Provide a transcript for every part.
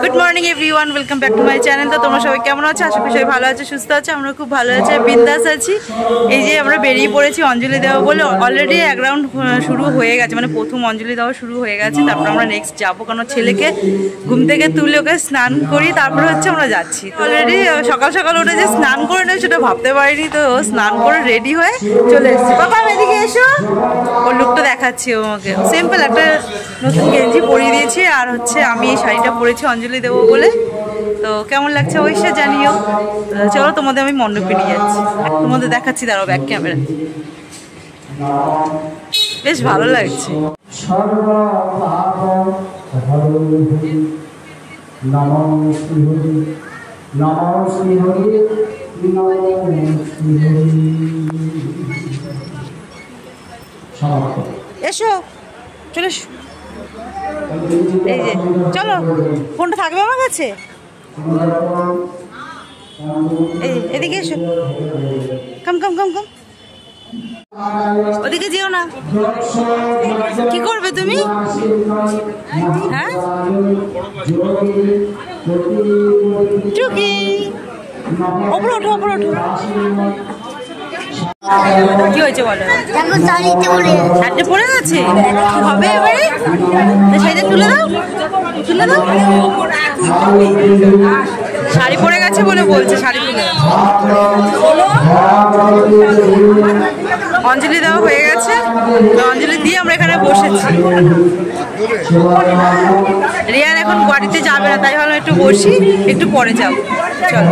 Good morning everyone, welcome back to my channel. তো তোমরা সবাই কেমন আছো? আশা করি সবাই ভালো আছে, সুস্থ আছে। আমরা খুব ভালো আছি, বিন্দাস আছি। এই যে আমরা বেরিয়ে পড়েছি অঞ্জলি দেওয়া বলে। অলরেডি এক রাউন্ড শুরু হয়ে গেছে, মানে প্রথম অঞ্জলি দেওয়া শুরু হয়ে গেছে। তারপর আমরা নেক্সট যাবো, কারণ ছেলেকে ঘুম থেকে তুলে ওকে স্নান করি, তারপরে হচ্ছে আমরা যাচ্ছি। তো অলরেডি সকাল সকাল উঠে যে স্নান করে নেয় সেটা ভাবতে পারিনি। তো স্নান করে রেডি হয়ে চলে এসেছি। বাবা এদিকে এসো, ওর লুকটা দেখাচ্ছি। ওকে সিম্পল একটা নতুন গেঞ্জি পরিয়ে দিয়েছি, আর হচ্ছে আমি এই শাড়িটা পরেছি অঞ্জলি দেবো বলে। তো কেমন লাগছে অবশ্যই জানিও। চলো তোমাদের আমি মণ্ডপে নিয়ে যাচ্ছি, তোমাদের দেখাচ্ছি। দাঁড়াও ব্যাক ক্যামেরা, বেশ ভালো লাগছে। এসো, চলে এসো। এই যে চলো, ফোনটা থাকবে আমার কাছে। এই এদিকে এসো, কাম কাম কাম কাম। ওদিকে যেও না। কি করবে তুমি? হ্যাঁ চুকি, ওপরে ওঠো, ওপরে ওঠো। কি হয়েছে বলো? শাড়িটা পরে গেছে, হবে এবারে? শাড়িটা তুলে দাও, তুলে দাও। শাড়ি পরে গেছে বলে বলছে শাড়ি তুলে। অঞ্জলি দেওয়া হয়ে গেছে, অঞ্জলি দিয়ে আমরা এখানে বসেছি। রিয়ার এখন গাড়িতে যাবে না, তাই ভাবলাম একটু বসি, একটু পরে যাবো। চলো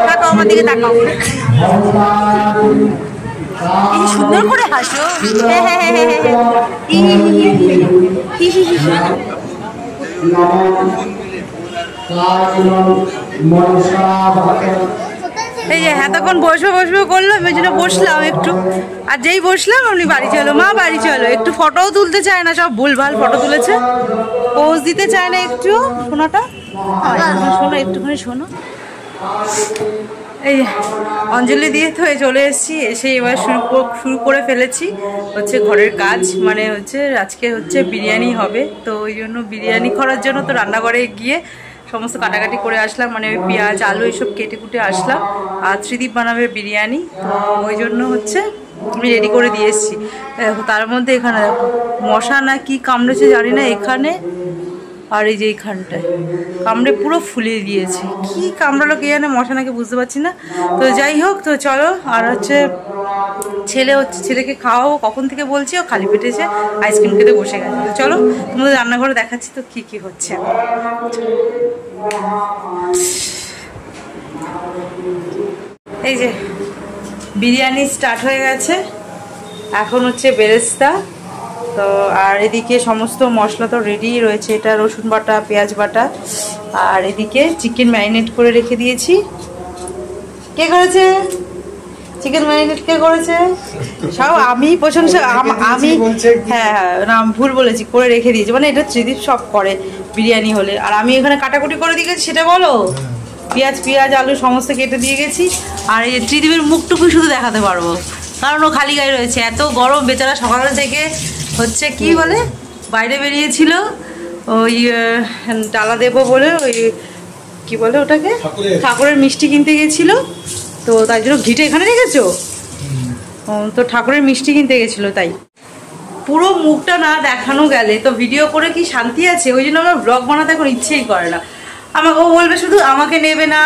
তাকাও, আমার দিকে তাকাও। এই সুন্দর করে হাসো। এই যে এতক্ষণ বসবো বসবো করলাম, এই জন্য বসলাম একটু। আর যেই বসলাম আপনি বাড়ি চলো, মা বাড়ি চলো। একটু ফটোও তুলতে চায় না, সব ভুলভাল ফটো তুলেছে। পোজ দিতে চায় না একটু। শোনাটা শোনো, একটুখানি শোনো। এই অঞ্জলি দিয়ে তো চলে এসেছি, এসে এবার শুরু করে ফেলেছি হচ্ছে ঘরের কাজ। মানে হচ্ছে আজকে হচ্ছে বিরিয়ানি হবে, তো ওই জন্য বিরিয়ানি করার জন্য তো রান্নাঘরে গিয়ে সমস্ত কাটাকাটি করে আসলাম। মানে ওই পেঁয়াজ আলু এসব কেটে কুটে আসলাম। আর ত্রিদীপ বানাবে বিরিয়ানি, তো ওই জন্য হচ্ছে আমি রেডি করে দিয়ে এসেছি। তার মধ্যে এখানে দেখো মশা না কি কামড়েছে জানি না এখানে, আর এই যে এইখানটায় কামড়ে পুরো ফুলিয়ে দিয়েছে। কি কামড়ালো কে জানে, মশা নাকি বুঝতে পারছি না। তো যাই হোক, তো চলো। আর হচ্ছে ছেলেকে খাওয়াবো, কখন থেকে বলছি, ও খালি পেটে এসে আইসক্রিম খেতে বসে গেছে। তো চলো তোমাদের রান্নাঘরে দেখাচ্ছি তো কি কি হচ্ছে। এই যে বিরিয়ানি স্টার্ট হয়ে গেছে, এখন হচ্ছে বেরেস্তা। তো আর এদিকে সমস্ত মশলা তো রেডি রয়েছে। এটা রসুন বাটা, পেঁয়াজ বাটা, আর এদিকে চিকেন ম্যারিনেট করে রেখে দিয়েছি। কে করেছে চিকেন ম্যারিনেট? কে করেছে? সব আমি প্রশংসা, আমি। হ্যাঁ হ্যাঁ, না ভুল বলেছি, করে রেখে দিয়েছি। মানে এটা ত্রিদীপ সব করে বিরিয়ানি হলে, আর আমি এখানে কাটাকুটি করে দিয়ে গেছি। সেটা বলো, পেঁয়াজ আলু সমস্ত কেটে দিয়ে গেছি। আর এই ত্রিদীপের মুখটুকু শুধু দেখাতে পারবো, কারণ ও খালি গায়ে রয়েছে। এত গরম, বেচারা সকাল থেকে হচ্ছে কি বলে বাইরে বেরিয়েছিল ওই ডালা দেবো বলে, ওই কি বলে ওটাকে, ঠাকুরের মিষ্টি কিনতে গেছিলো। তো তাই জন্য ঘিটে এখানে রেখেছো, তো ঠাকুরের মিষ্টি কিনতে গেছিলো। তাই পুরো মুখটা না দেখানো গেলে তো ভিডিও করে কি শান্তি আছে? ওই জন্য আমার ব্লগ বানাতে এখন ইচ্ছেই করে না। আমাকে ও বলবে শুধু আমাকে নেবে না,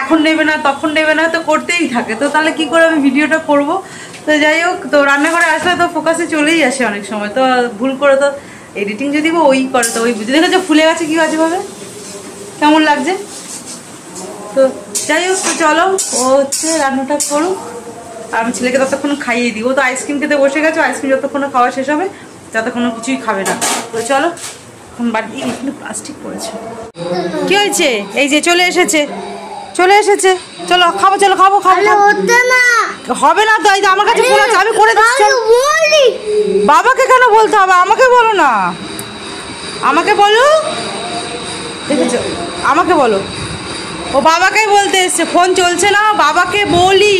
এখন নেবে না, তখন নেবে না, তো করতেই থাকে। তো তাহলে কি করে আমি ভিডিওটা করব? তো যাই হোক, তো রান্নাঘরে আসলে তো ফোকাসে চলেই আসে অনেক সময়। তো ভুল করে তো এডিটিং যদি ওই করে, তো ওই বুঝে দেখেছো ফুলে গেছে কি আছে ভাবে, কেমন লাগছে। তো যাই হোক, তো চলো ও হচ্ছে রান্নাটা করুক, আমি ছেলেকে ততক্ষণ খাইয়ে দিই। ও তো আইসক্রিম খেতে বসে গেছে, আইসক্রিম যতক্ষণ খাওয়া শেষ হবে ততক্ষণ কিছুই খাবে না। তো চলো এখন বাড়ি, কিন্তু প্লাস্টিক পড়েছে। কি হয়েছে? এই যে চলে এসেছে, চলে এসেছে। চলো খাবো, চলো খাবো খাবো। হবে না তো, এই যে আমার কাছে ফোন আছে, আমি করে দিচ্ছি। বাবাকে কেন বলতে হবে? আমাকে বলো না, আমাকে বলো। দেখেছো, আমাকে বলো। ও বাবাকে বলতে এসছে, ফোন চলছে না, বাবাকে বলি,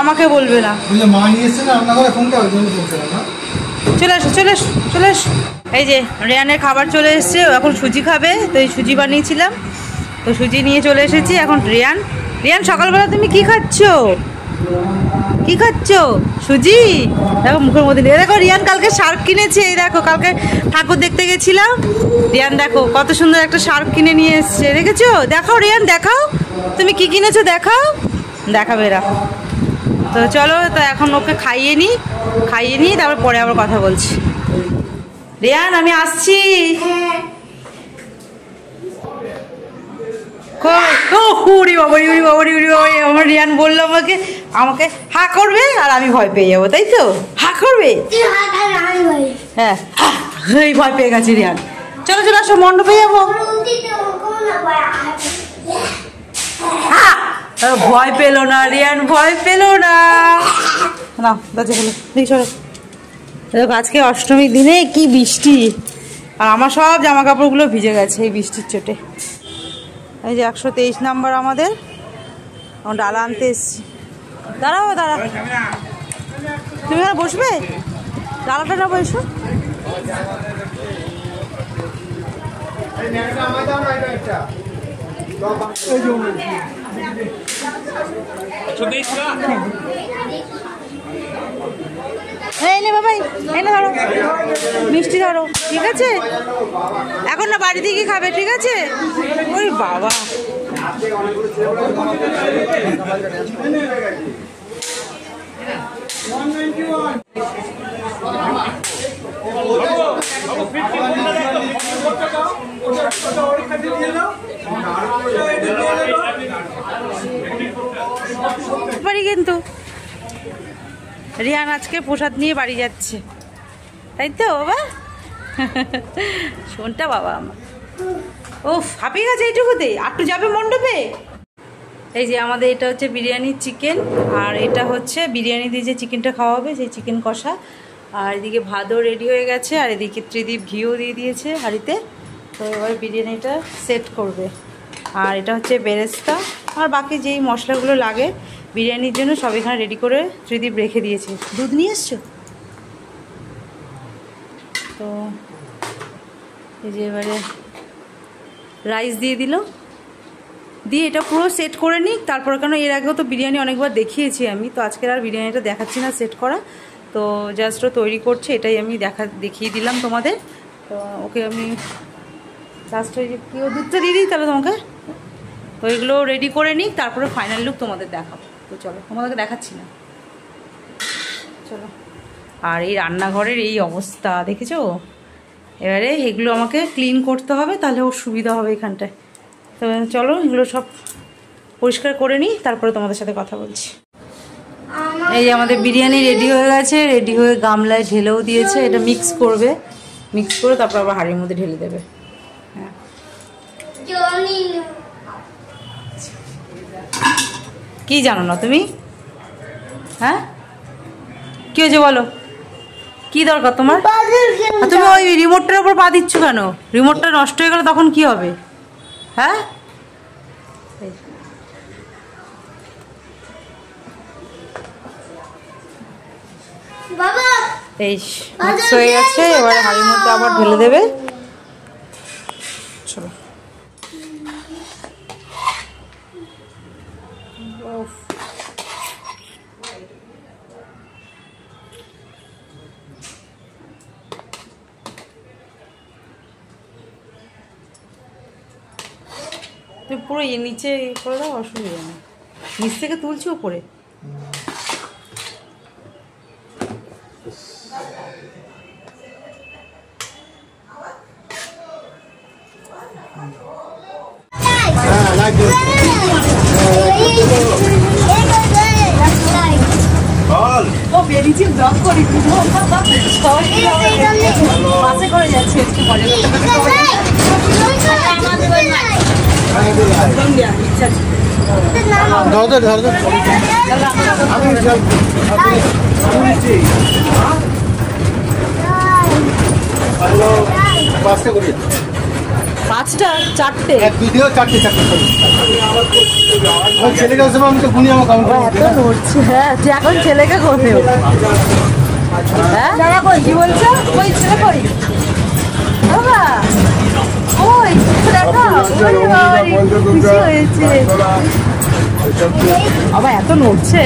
আমাকে বলবে না। চলে এসো চলে এসো চলে এসো চলে এসো। এই যে রিয়ানের খাবার চলে এসছে, এখন সুজি খাবে, তো এই সুজি বানিয়েছিলাম, তো সুজি নিয়ে চলে এসেছি। এখন রিয়ান সকালবেলা তুমি কি খাচ্ছ? কি খাচ্ছ? সুজি। দেখো মুখের মধ্যে নিয়ে দেখো, রিয়ান কালকে শার্ক কিনেছে। এই দেখো কালকে ঠাকুর দেখতে গেছিলাম, রিয়ান দেখো কত সুন্দর একটা শার্ক কিনে নিয়ে এসছে, দেখেছো? দেখাও রিয়ান, দেখাও তুমি কি কিনেছো, দেখাও, দেখাবে এরা। তো চলো, তো এখন ওকে খাইয়ে নিই, তারপর পরে আবার কথা বলছি। রিয়ান আমি আসছি। আমার রিয়ান বললো আমাকে হা করবে আর আমি ভয় পেয়ে যাবো, তাই তো? হা করবে, হ্যাঁ ভয় পেয়ে গেছে রিয়ান। চলো আসো, মণ্ডপে যাবো। ভয় পেলো না রিয়ান, ভয় পেলো না। না বাজে গেলো, দেখি চলো। দেখো আজকে অষ্টমীর দিনে কি বৃষ্টি, আর আমার সব জামা কাপড়গুলো ভিজে গেছে এই বৃষ্টির চোটে। এই যে 123 নাম্বার আমাদের, ডালা আনতে এসছি। দাঁড়াও তুমি এখানে বসবে, ডালাটা নেবো, এসো। এনে বাবাই, এনে ধরো মিষ্টি, ধরো, ঠিক আছে? এখন না বাড়ি থেকে খাবে, ঠিক আছে? ওই বাবা, পারি কিন্তু রিয়ান আজকে প্রসাদ নিয়ে বাড়ি যাচ্ছে, তাই তো বাবা? শোনটা বাবা আমার, ও হাঁপিয়ে গেছে এইটুকুতে, আটটু যাবে মণ্ডপে। এই যে আমাদের এটা হচ্ছে বিরিয়ানির চিকেন, আর এটা হচ্ছে বিরিয়ানি দিয়ে যে চিকেনটা খাওয়া হবে সেই চিকেন কষা। আর এদিকে ভাতও রেডি হয়ে গেছে, আর এদিকে ত্রিদীপ ঘিও দিয়ে দিয়েছে হাঁড়িতে। তো এবার বিরিয়ানিটা সেট করবে। আর এটা হচ্ছে বেরেস্তা, আর বাকি যেই মশলাগুলো লাগে বিরিয়ানির জন্য সব এখানে রেডি করে ত্রিদীপ রেখে দিয়েছে। দুধ নিয়ে এসছো? তো এই যে এবারে রাইস দিয়ে দিল, দিয়ে এটা পুরো সেট করে নিই তারপর, কেন এর আগেও তো বিরিয়ানি অনেকবার দেখিয়েছি আমি, তো আজকের আর বিরিয়ানিটা দেখাচ্ছি না সেট করা। তো জাস্ট তৈরি করছে, এটাই আমি দেখিয়ে দিলাম তোমাদের। তো ওকে আমি লাস্ট ওই যে কেউ দুধটা দিয়ে দিই তাহলে তোমাকে। তো এগুলো রেডি করে নিই, তারপরে ফাইনাল লুক তোমাদের দেখাবো। তো চলো, তোমাদেরকে দেখাচ্ছি না, চলো। আর এই রান্নাঘরের এই অবস্থা দেখেছো? এবারে এগুলো আমাকে ক্লিন করতে হবে, তাহলে ওর সুবিধা হবে এখানটায়। তো চলো এগুলো সব পরিষ্কার করে নিই, তারপরে তোমাদের সাথে কথা বলছি। এই যে আমাদের বিরিয়ানি রেডি হয়ে গেছে, রেডি হয়ে গামলায় ঢেলেও দিয়েছে। এটা মিক্স করবে, মিক্স করে তারপর আবার হাঁড়ির মধ্যে ঢেলে দেবে। হ্যাঁ, কি জানো না তুমি? হ্যাঁ, কি হয়েছে বলো, কি দরকার তোমার? তুমি ওই রিমোটটার উপর পা দিচ্ছ কেন? রিমোটটা নষ্ট হয়ে গেলে তখন কি হবে? হ্যাঁ, এই মিক্স হয়ে গেছে, এবারে হাঁড়ির মধ্যে আবার ঢেলে দেবে। চলো, তুমি পুরো নিচে করে দাও, অসুবিধা নেই। নিচ থেকে তুলছি উপরে। ও বেরিয়েছি ব্লগ করি, বাসে করে যাচ্ছি একটু পরে। পাঁচটা চারটে ভিডিও, চারটে ছেলেটা আমি তো গুনি আমার এত নড়ছে। হ্যাঁ, তুই এখন ছেলেকে কোথায়? হ্যাঁ, কি বলছো? ওই ছেলে কই? বাবা ওই দেখো খুশি হয়েছে বাবা এত নড়ছে